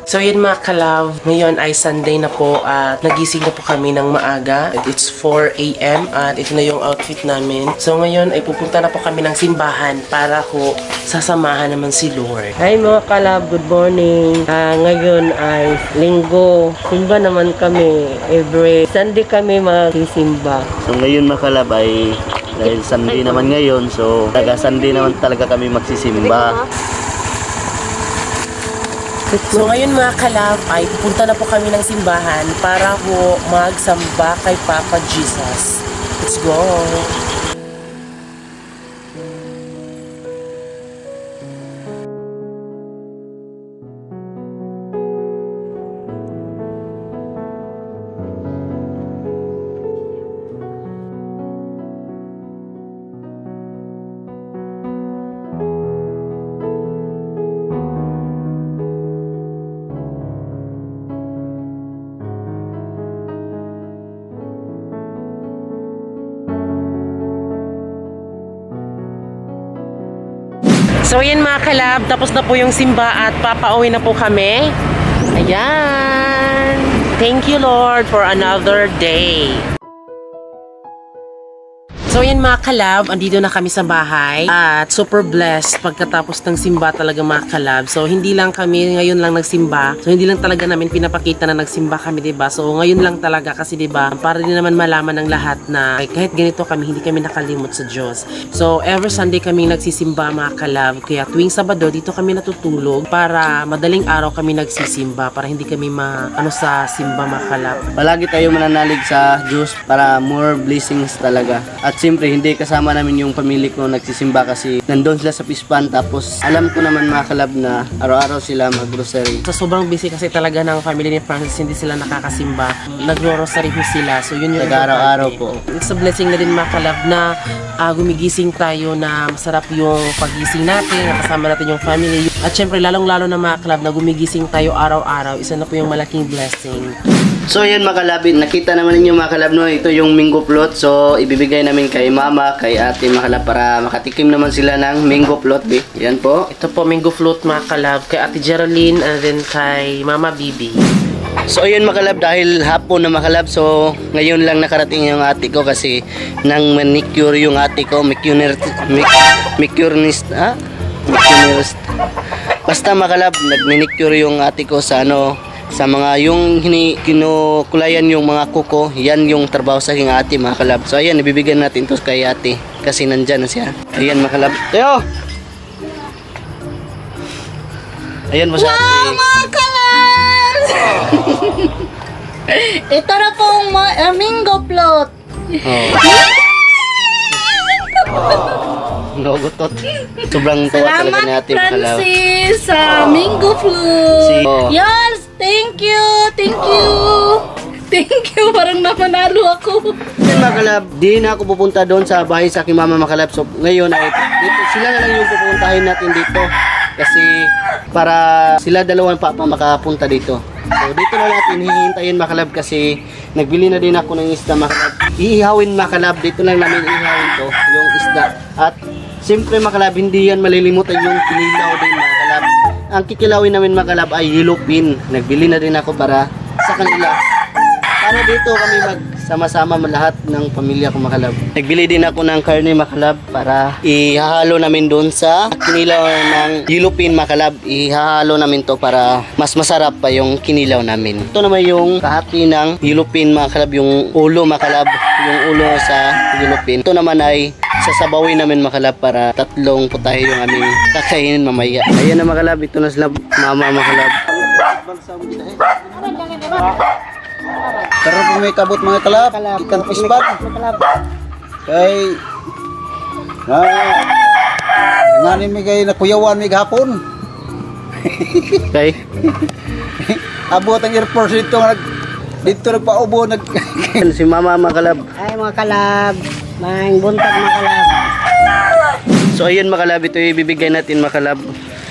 So yun mga kalab, ngayon ay Sunday na po at nagising na po kami ng maaga. It's 4 AM at ito na yung outfit namin. So ngayon ay pupunta na po kami ng simbahan para ko sasamahan naman si Lord. Hi mga kalab, good morning. Ngayon ay linggo. Simba naman kami. Every Sunday kami magsisimba. So ngayon mga kalab ay dahil Sunday naman ngayon, so taga Sunday naman talaga kami magsisimba. So ngayon mga kalab ay pupunta na po kami ng simbahan para po magsamba kay Papa Jesus. Let's go! So yan mga kalab, tapos na po yung simba at papauwi na po kami. Ayan! Thank you Lord for another day. So yan mga kalab, andito na kami sa bahay at super blessed pagkatapos ng simba talaga mga kalab. So hindi lang kami ngayon lang nagsimba. So hindi lang talaga namin pinapakita na nagsimba kami, diba? So ngayon lang talaga kasi diba, para din naman malaman ng lahat na kahit ganito kami, hindi kami nakalimot sa Diyos. So every Sunday kami nagsisimba mga kalab. Kaya tuwing Sabado dito kami natutulog para madaling araw kami nagsisimba para hindi kami sa simba mga kalab. Palagi tayo mananalig sa Diyos para more blessings talaga. At siyempre, hindi kasama namin yung pamilya ko nagsisimba kasi nandun sila sa pispan. Tapos, alam ko naman mga kalab na araw-araw sila mag-grocery. So, sobrang busy kasi talaga ng family ni Francis, hindi sila nakakasimba. Nag-grocery ho sila. So, yun yung araw-araw po. It's a blessing na din mga kalab na gumigising tayo na masarap yung pagising natin, nakasama natin yung family. At syempre, lalong-lalo na mga kalab na gumigising tayo araw-araw. Isa na po yung malaking blessing. So yan mga kalab, nakita naman ninyo mga kalab, no? Ito yung mango float. So ibibigay namin kay mama, kay ate mga kalab para makatikim naman sila ng mango float. Yan po. Ito po mango float mga kalab kay ate Geraldine and then kay mama Bibi. So ayun mga kalab, dahil hapon na mga kalab, so ngayon lang nakarating yung ate ko kasi nang manicure yung ate ko, manicurist. Basta mga kalab, nag-manicure yung ate ko sa sa mga yung kinukulayan yung mga kuko. Yan yung trabaho sa aking ate mga kalab. So ayan, ibibigyan natin to kay ate kasi nandyan na siya. Ayan mga kalab. Tayo! Ayan mo sa ate. Wow mga kalab! Ito na pong mango float. Nagutot. Sobrang tuwa talaga ni ate mga kalab. Salamat Francis sa mango float. Yes! Thank you! Thank you! Thank you! Parang namanalo ako. Mga kalab, di na ako pupunta doon sa bahay sa aking mama mga kalab. So ngayon ay dito, sila na lang yung pupuntahin natin dito. Kasi para sila dalawang papa makapunta dito. So dito na natin hihintayin mga kalab kasi nagbili na din ako ng isda mga kalab. Iihawin mga kalab, dito lang namin iihawin to, yung isda. At siyempre mga kalab, hindi yan malilimutan yung kinilaw din mga kalab. Ang kikilawin namin mga kalab ay yellow pin. Nagbili na din ako para sa kanila. Para dito kami magsama-sama lahat ng pamilya ko mga kalab. Nagbili din ako ng karne mga kalab para ihahalo namin doon sa kinilaw ng yellow pin mga kalab. Ihahalo namin to para mas masarap pa yung kinilaw namin. Ito naman yung kahati ng yellow pin mga kalab, yung ulo mga kalab. Yung ulo sa yellow pin. Ito naman ay sasabawin namin mga kalab para tatlong putahe yung aming kakainin mamaya. Ayan na mga kalab, ito na sila mama mga kalab. Tara po may kabot mga kalab, ikan pisbag. Kay ngani mi kay nakuyawan mi gahapon. Okay. Abot ang airport dito nagpaubo Si mama mga kalab. Ay mga kalab, maing buntag mga kalab. So ayun mga kalab, ito ibibigay natin mga kalab,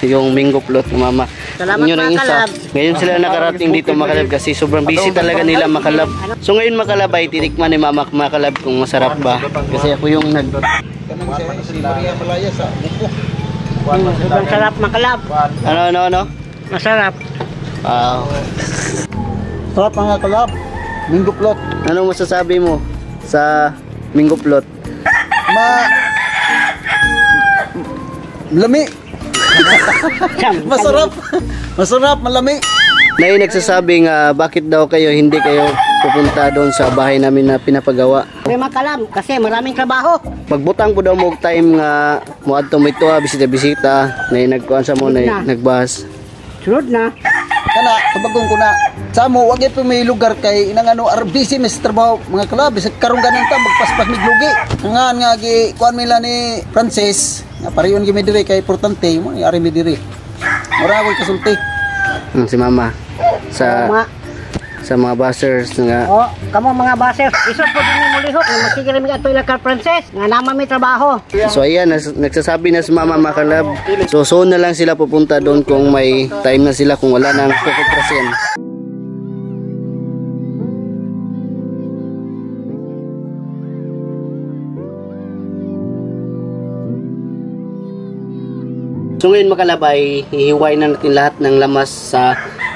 yung mango float ng mama. Salamat Yun ang mga isa. kalab. Ngayon sila nakarating dito mga kalab kasi sobrang busy talaga nila mga kalab. So ngayon mga kalab ay tinikman ni mama mga kalab kung masarap ba. Kasi ako yung si Maria Malaya sa buko. Sobrang sarap mga kalab. Ano? Masarap. Wow. Sarap mga kalab. Mingo plot. Anong masasabi mo sa Mingo Plot? Lami. Masarap. Masarap, malami. Nay nagsasabing bakit daw hindi kayo pupunta doon sa bahay namin na pinapagawa. May makalam kasi maraming trabaho. Pagbutang po daw mo og time nga moadto mo ito bisita-bisita na nagkuan sa mo na nagbahas. Sunod na. Kana, tabagong ko na. Sa mo, wag ito may lugar kay inang ano, RBC, may trabaho, mga kalab. Karong ganun ta, magpaspas may glugi. Nga, kuan nila ni Francis, nga pariyon gimi diri kay importante, mo, ari mi diri. Mura ako'y kasulti. Si Mama sa mga bashers nga O, kamo mga baser, isod po din mo lihok, nga magsigil mi ato ila ka Princess, nga naman may trabaho. so ayan nagsasabi na si Mama Makalab so soon na lang sila pupunta doon kung may time na sila kung wala nang kukutrasin. So ngayon Makalab ay hihiwain na natin lahat ng lamas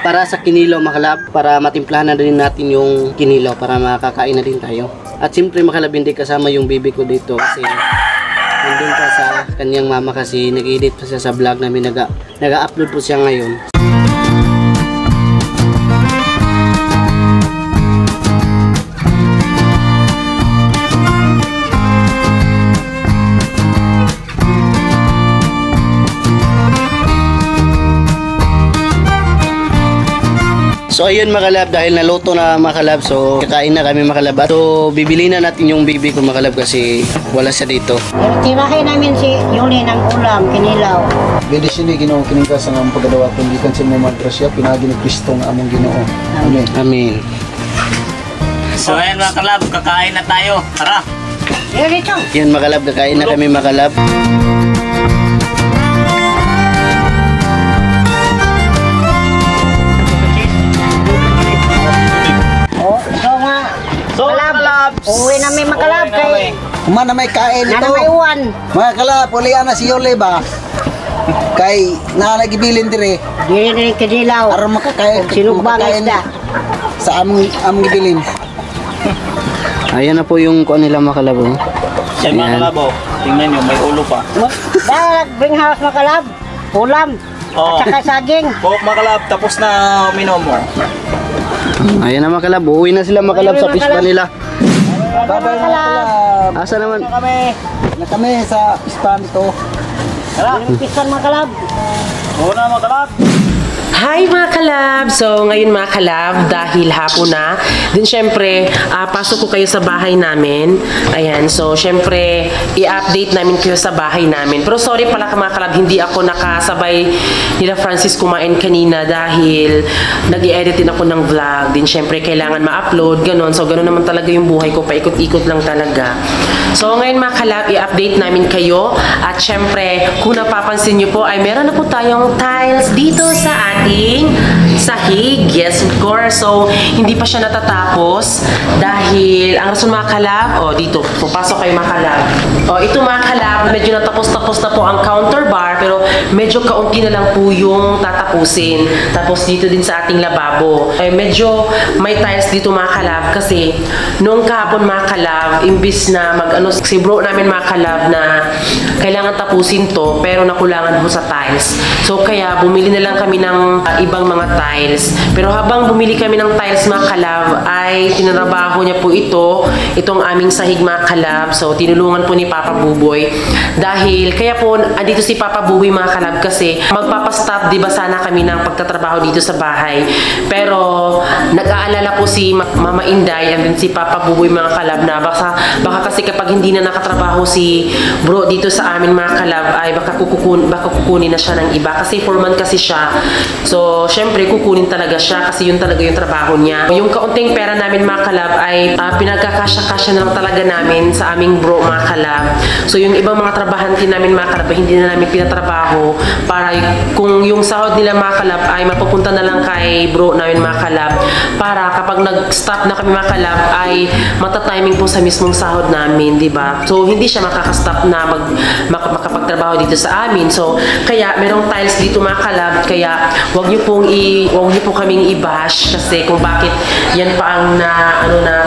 para sa kinilaw Makalab, para matimplahan na din natin yung kinilaw para makakain na din tayo. At siyempre Makalab hindi kasama yung bibi ko dito kasi nandun pa sa kanyang mama kasi nag-edit pa siya sa vlog namin, nag-upload po siya ngayon. So ayun Makalab, dahil naluto na Makalab, so kakain na kami Makalab. So bibili na natin yung bibi ko Makalab kasi wala siya dito. Tirahin namin si Yuli ng ulam, kinilaw. Bede sini Ginoo kiningkas ang among pagadawa kung gikan sa mga grasya pinagi ni Kristo nga among Ginoo. Amen. Amen. So ayan mga kalab, kakain na tayo. Tara! Dito. Yan Makalab, kakain na kami Makalab. So kalab, uwi namin makalab kay Kuma na may kain na ito. may uwan. Mga kalab, ulian na si Yole ba? Kay nagibilin dire. Dili kinilaw. Aron makakain. Sinugbang makakain isda. Sa among gibilin. Ayan na po yung kuan nila Makalab. Oh. Yan mga kalab, oh. Tingnan nyo, may ulo pa. Dahil bring house makalab. Ulam. Oo. At saka saging. Buhok mga kalab, tapos na uminom mo. Ayan na Makalab, uwi na sila Makalab sa pispa nila. Bye-bye mga kalab. Asa naman? Na kami sa pispan ito. Tara, pisan makalab. Una mga kalab. Hi mga kalab! So ngayon mga kalab, dahil hapon na, din syempre, pasok ko kayo sa bahay namin. Ayan, so syempre, i-update namin kayo sa bahay namin. Pero sorry pala mga kalab, hindi ako nakasabay nila Francis kumain kanina dahil nag-i-edit din ako ng vlog. Din syempre, kailangan ma-upload, ganon. So ganon naman talaga yung buhay ko, paikot-ikot lang talaga. So ngayon mga kalab, i-update namin kayo. At syempre, kung napapansin nyo po, ay meron na po tayong tiles dito sa ating sahig. Yes, of course. So, hindi pa siya natatapos dahil ang rason mga kalab, dito, pupasok kayo mga kalab. Ito mga kalab, medyo natapos-tapos na po ang counter bar, pero medyo kaunti na lang po yung tatapusin. Tapos dito din sa ating lababo. Medyo may tiles dito mga kalab kasi noong kahapon mga kalab, imbis na si bro namin mga kalab na kailangan tapusin to, pero nakulangan po sa tiles. So, kaya bumili na lang kami ng ibang mga tiles. Pero habang bumili kami ng tiles mga kalab, ay tinrabaho niya po itong aming sahig mga kalab. So, tinulungan po ni Papa Buboy. Dahil, kaya po, andito si Papa Buboy mga kalab kasi magpapastop, di ba sana kami ng pagtatrabaho dito sa bahay. Pero, nag-aalala po si Mama Inday and then si Papa Buboy mga kalab na baka kasi kapag hindi na nakatrabaho si bro dito sa amin mga kalab, ay baka kukunin na siya ng iba. Kasi 4 months kasi siya. So, syempre, kukunin talaga siya kasi yun talaga yung trabaho niya. Yung kaunting pera namin mga kalab ay pinagkakasya-kasya na lang talaga namin sa aming bro mga kalab. So, yung ibang mga trabahante namin mga kalab, hindi na namin pinatrabaho para kung yung sahod nila mga kalab ay mapupunta na lang kay bro namin mga kalab para kapag nag-stop na kami mga kalab ay matatiming po sa mismong sahod namin, di ba? So, hindi siya makaka-stop na makapagtrabaho dito sa amin. So, kaya merong tiles dito mga kalab, kaya wag niyo pong huwag niyo po kaming i-bash kasi kung bakit yan pa ang na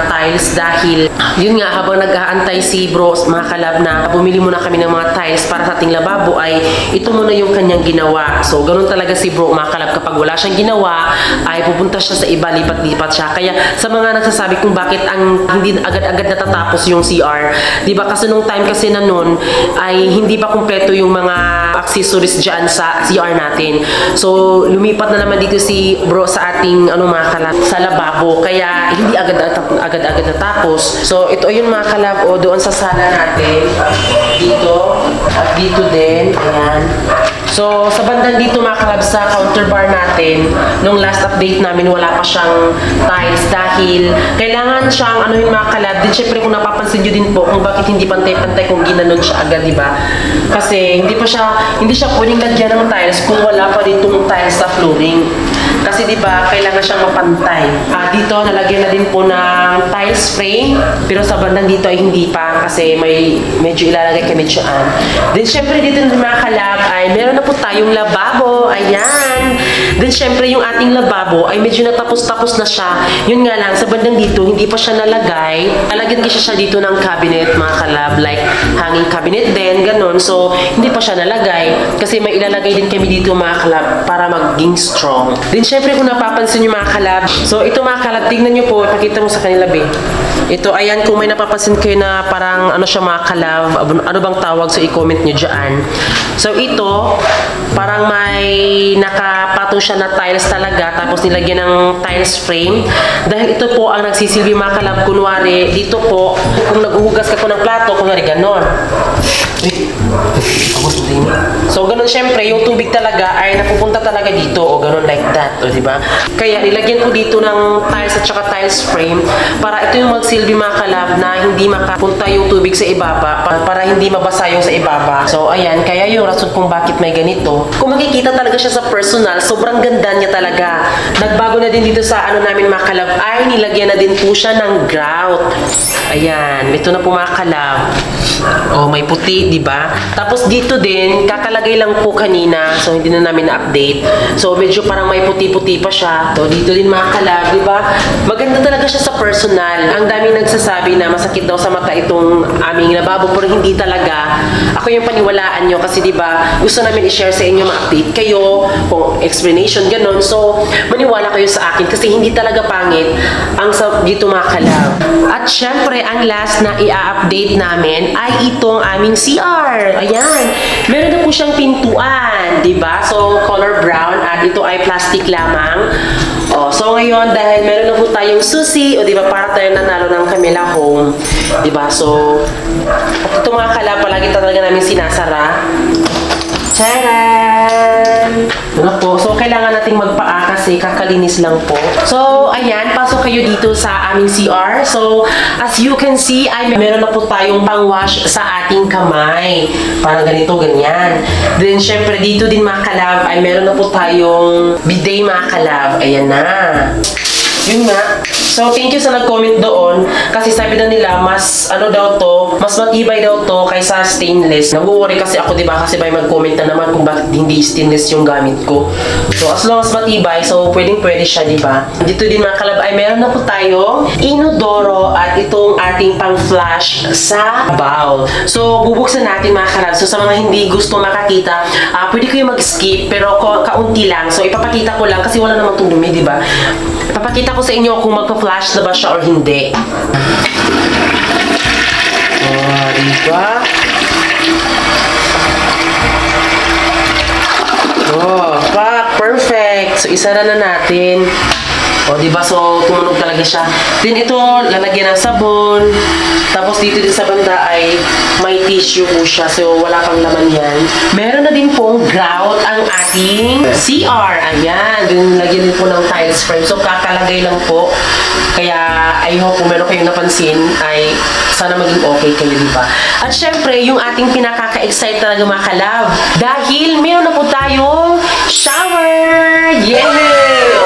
tiles dahil yun nga habang nag-aantay si bro mga kalab na bumili muna kami ng mga tiles para sa ating lababo ay ito muna yung kanyang ginawa. So ganun talaga si bro mga kalab, kapag wala siyang ginawa ay pupunta siya sa iba, lipat-lipat siya. Kaya sa mga nagsasabi kung bakit ang hindi agad-agad natatapos yung CR, di ba kasi nung time kasi na nun ay hindi pa kumpleto yung mga accessories dyan sa CR natin. So lumipat na naman dito si bro sa ating mga kalab sa lababo, kaya hindi agad-agad natapos. So ito yung mga kalab doon sa sala natin dito at dito din, ayan. So, sa bandang dito mga kalab sa counter bar natin, nung last update namin wala pa siyang tiles dahil kailangan siyang mga kalab. Din syempre kung napapansin nyo din po kung bakit hindi pantay-pantay kung ginanon siya agad, di ba? Kasi hindi siya pwedeng lagyan ng tiles kung wala pa ditong tiles sa flooring. Kasi di ba kailangan siyang mapantay. Dito nalagyan na din po ng tiles frame, pero sa bandang dito ay hindi pa kasi medyo ilalagay kami dyan. Then syempre dito mga kalab ay meron na po tayong lababo. Ayan. Then syempre yung ating lababo ay medyo natapos-tapos na siya. Yun nga lang, sa bandang dito hindi pa siya nalagay. Nalagyan kasi siya dito ng cabinet mga kalab, like hanging cabinet din, ganun. So hindi pa siya nalagay kasi may ilalagay din kami dito mga kalab para maging strong. Then syempre kung napapansin nyo mga kalab, so ito mga kalab, tignan nyo po, pakita mo sa kanila be. Ito, ayan, kung may napapansin kayo na parang siya mga kalab, ano bang tawag, so i-comment nyo dyan. So ito, parang may nakapatong siya na tiles talaga, tapos nilagyan ng tiles frame. Dahil ito po ang nagsisilbi mga kalab, kunwari, dito po, kung naghuhugas ka po ng plato, kunwari ganon. So ganun syempre, yung tubig talaga ay napupunta talaga dito o ganun like that, o diba? Kaya nilagyan ko dito ng tiles at saka tiles frame para ito yung magsilbi mga kalab na hindi makapunta yung tubig sa ibaba, para hindi mabasa yung sa ibaba. So ayan, kaya yung rason kung bakit may ganito. Kung makikita talaga siya sa personal, sobrang ganda niya talaga. Nagbago na din dito sa namin mga kalab ay nilagyan na din po siya ng grout. Ayan, ito na po mga kalab. Oh, may puti, di ba? Tapos dito din, kakalagay lang po kanina. So, hindi na namin na-update. So, medyo parang may puti-puti pa siya. So, dito din mga kalab, di ba? Maganda talaga siya sa personal. Ang daming nagsasabi na masakit daw sa mata itong aming lababo, pero hindi talaga. Ako yung paniwalaan nyo kasi, di ba, gusto namin i-share sa inyo, ma-update kayo, kung explanation, ganun. So, maniwala kayo sa akin kasi hindi talaga pangit ang dito mga kalab. At syempre, ang last na i-update namin ay itong aming CR. Ayan. Meron na po siyang pintuan, diba? So, color brown at ito ay plastic lamang. So ngayon, dahil meron na po tayong susi, o diba, para tayo nanalo ng Camila Home. Diba? So, ito mga kalab, palagi talaga namin sinasara. Charan! Ano po? So, kailangan nating magpaa kasi kakalinis lang po. So, ayan, pasok kayo dito sa aming CR. So, as you can see, ay meron na po tayong pang-wash sa ating kamay. Parang ganito, ganyan. Then, syempre, dito din mga kalab, ay meron na po tayong bidet mga kalab. Ayan na. Yun nga. So, thank you sa nag-comment doon. Kasi sabi na nila, mas mas matibay daw to kaysa stainless. Nag-worry kasi ako, diba? Kasi may mag-comment na naman kung bakit hindi stainless yung gamit ko. So, as long as matibay, so pwedeng-pwede siya, diba? Dito din mga kalab, ay meron na po tayong inodoro at itong ating pang-flash sa bowl. So, bubuksan natin mga kalab. So, sa mga hindi gusto makakita, pwede kayo mag-skip, pero kaunti lang. So, ipapakita ko lang kasi wala namang itong dumi, diba? Ipapakita ko sa inyo kung magpa-flash na ba siya or hindi. Diba? Perfect! So, isa na natin. Diba? So, tumunog talaga siya. Then, ito, lalagyan ng sabon. Tapos, dito din sa banda ay may tissue po siya. So, wala pang laman yan. Meron na din pong grout ang ating CR. Ayan. Then, lagyan din po ng tiles frame. So, kakalagay lang po. Kaya, I hope kung meron kayong napansin, ay sana maging okay kayo, diba? At syempre, yung ating pinakaka-excite talaga mga kalab. Dahil, meron na po tayong shower! Yay!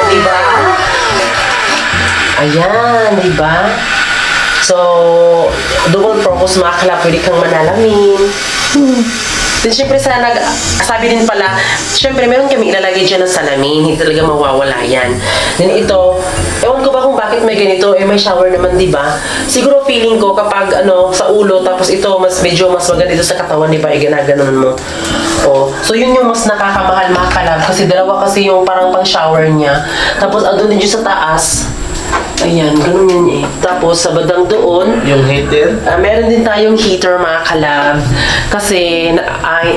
Diba? Ayan, diba? So, double purpose mga kalab, pwede kang manalamin. Then syempre sabi din pala, syempre meron kami ilalagay dyan ng salamin, hindi talaga mawawala yan. Then ito, ewan ko ba kung bakit may ganito, may shower naman, di ba? Siguro feeling ko kapag sa ulo, tapos ito medyo mas maganda dito sa katawan, di ba? Ganaganon mo. Oh. So yun yung mas nakakamahal mga kalab, kasi dalawa kasi yung parang pang shower niya. Tapos andun din dyan sa taas. Ayan, ganun yan eh. Tapos sa badang doon, Yung heater. meron din tayong heater mga kalab. Kasi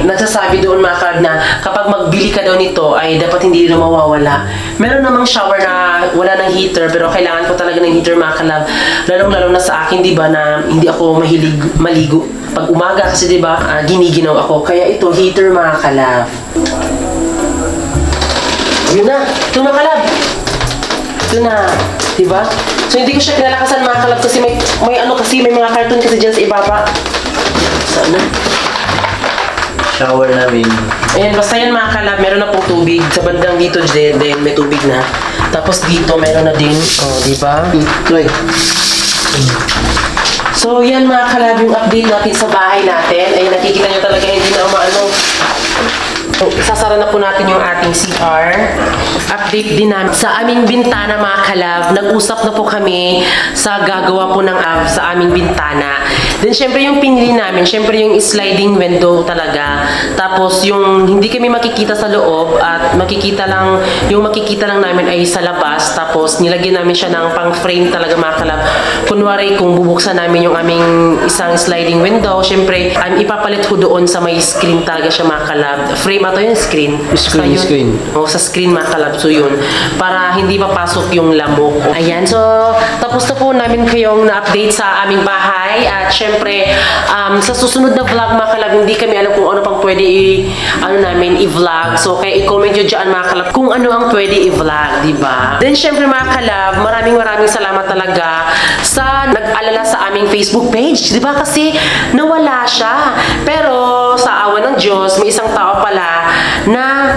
nagsasabi doon mga kalab na kapag magbili ka daw nito ay dapat hindi na mawawala. Meron namang shower na wala ng heater pero kailangan ko talaga ng heater mga kalab. Lalong-lalo na sa akin, di ba, na hindi ako mahilig maligo. Pag umaga kasi, di ba, giniginaw ako. Kaya ito, heater mga kalab. Yun na, ito na kalab. Ito na. Diba? So hindi ko siya kinalakasan mga kalab kasi may mga cartoon kasi dyan sa ibaba. Sana. Shower namin. Ayan, basta yan mga kalab, meron na pong tubig. Sa bandang dito din may tubig na. Tapos dito meron na din. Oh, diba? Troy. So yan mga kalab, yung update natin sa bahay natin. Ayan, nakikita nyo talaga hindi na umaano. Sasara na po natin yung ating CR. Update din namin sa aming bintana mga kalab. Nag-usap na po kami sa gagawa po ng sa aming bintana. Then syempre yung pinili namin, syempre yung sliding window talaga. Tapos yung hindi kami makikita sa loob at makikita lang namin ay sa labas. Tapos nilagyan namin siya ng pang frame talaga mga kalab. Kunwari kung bubuksan namin yung aming isang sliding window, syempre ipapalit ko doon sa may screen talaga siya mga kalab. Frame ato yung screen. Screen. O sa screen mga kalab. So yun, para hindi papasok yung lamok. Ayan, so tapos na po namin kayong na-update sa aming bahay. At syempre, sa susunod na vlog mga kalab, hindi kami alam kung ano pang pwede i-vlog. So kaya i-comment nyo dyan mga kalab kung ano ang pwede i-vlog, diba? Then syempre mga kalab, maraming salamat talaga sa nag-alala sa aming Facebook page. Diba kasi nawala siya. Pero sa awa ng Diyos, may isang tao pala na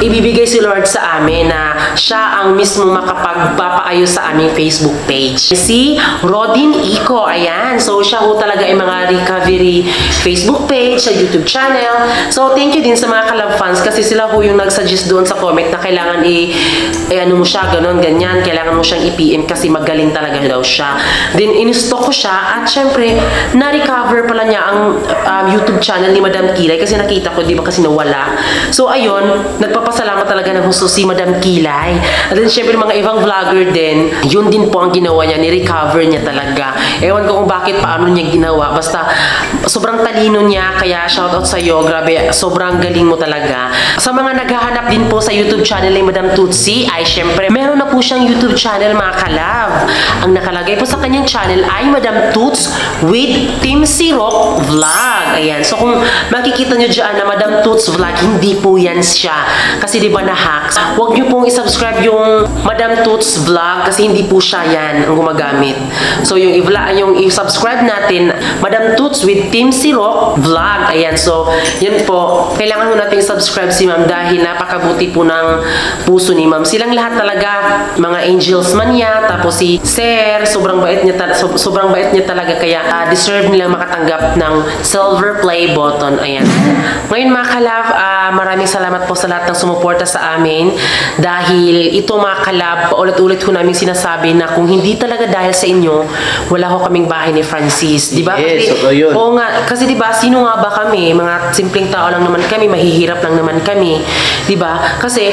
ibibigay si Lord sa amin na siya ang mismo makapagpapaayos sa aming Facebook page. Si Rodin Iko, ayan. So siya ho talaga ay mga recovery Facebook page, sa YouTube channel. So thank you din sa mga kalab fans kasi sila ho yung nag-suggest doon sa comment na kailangan ano mo siya, ganon, ganyan. Kailangan mo siyang i-PM kasi magaling talaga daw siya. Then in-stock ko siya at syempre na-recover pala niya ang YouTube channel ni Madam Kilay kasi nakita ko, di ba kasi nawala. So ayun, nagpapasalamat talaga ng husto si Madam Kilay. At then syempre mga ibang vlogger din, yun din po ang ginawa niya, ni-recover niya talaga. Ewan ko kung bakit, paano niya ginawa. Basta sobrang talino niya, kaya shoutout sa iyo. Grabe, sobrang galing mo talaga. Sa mga naghahanap din po sa YouTube channel ni Madam Tutsi, ay syempre meron na po siyang YouTube channel mga kalab. Ang nakalagay po sa kanyang channel ay Madam Tuts with Team Sirok Vlog. Ayan, so kung makikita nyo dyan na Madam Tuts Vlog, hindi po yan siya. Kasi di ba na-hacks? Huwag nyo pong isubscribe yung Madam Tuts Vlog kasi hindi po siya yan ang gumagamit. So yung i-subscribe natin, Madam Tuts with Team Sirok Vlog. Ayan, so yan po. Kailangan mo natin subscribe si Ma'am dahil napakabuti po ng puso ni Ma'am. Silang lahat talaga, mga angels man niya, tapos si Sir, sobrang bait niya talaga kaya deserve nila makatanggap ng silver play button. Ayan. Ngayon mga kalab, maraming salamat po sa lahat ng sumuporta sa amin dahil ito mga kalab, paulit-ulit ko namin sinasabi na kung hindi talaga dahil sa inyo, wala ho kaming bahay ni Francis. Diba? Yes, kasi, yun. Oo nga, kasi diba, sino nga ba kami? Mga simpleng tao lang naman kami, mahihirap lang naman kami. Diba? Kasi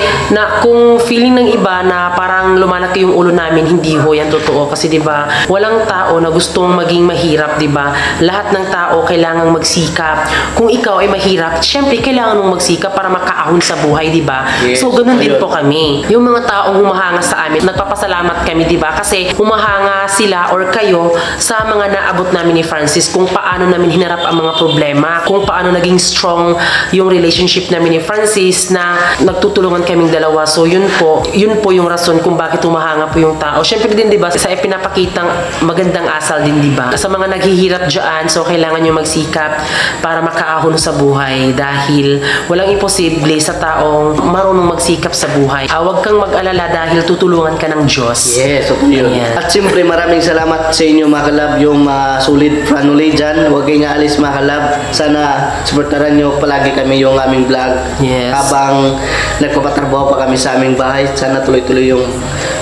kung feeling ng iba na parang lumalaki yung ulo namin, hindi ho yan totoo. Kasi diba, walang tao na gustong maging mahirap, diba? Lahat ng tao kailangang magsikap. Kung ikaw ay mahirap, syempre kailangan mong magsikap para makaahon sa buhay, diba? Yes, so ganun din po kami. Yung mga taong humahanga sa amin, nagpapasalamat kami, diba? Kasi humahanga sila or kayo sa mga naabot namin ni Francis, kung paano namin hinarap ang mga problema, kung paano naging strong yung relationship namin ni Francis na nagtutulungan kaming dalawa. So yun po yung rason kung bakit humahanga po yung tao. Syempre din, diba, sa pinapakitang magandang asal din, diba? Sa mga naghihirap dyan, so kailangan nyo magsikap para makaahon sa buhay dahil walang imposible sa tao taong marunong magsikap sa buhay. Huwag kang mag-alala dahil tutulungan ka ng Diyos. Yes, okay yun. Ayan. At siyempre maraming salamat sa inyo mga kalab, yung solid family dyan. Huwag kayong aalis mga kalab. Sana supportaran nyo palagi kami yung aming vlog. Yes. Habang nagpapatrabaho pa kami sa aming bahay, sana tuloy-tuloy yung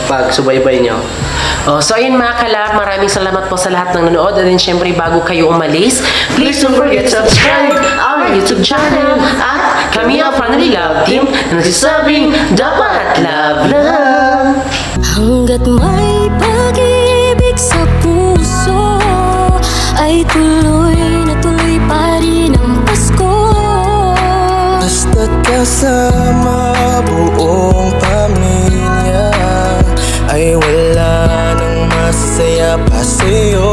pagsubaybay nyo. So ayun mga kalab, maraming salamat po sa lahat ng nanood. And then syempre bago kayo umalis, please don't forget to subscribe our YouTube channel. At kami ang Family Love Team na nagsasabing dapat love lang. Hanggat may pag-ibig sa puso, ay tuloy na tuloy pa rin ang Pasko. Basta't kasama buong pamilya, ay wala nang masaya pa sa'yo.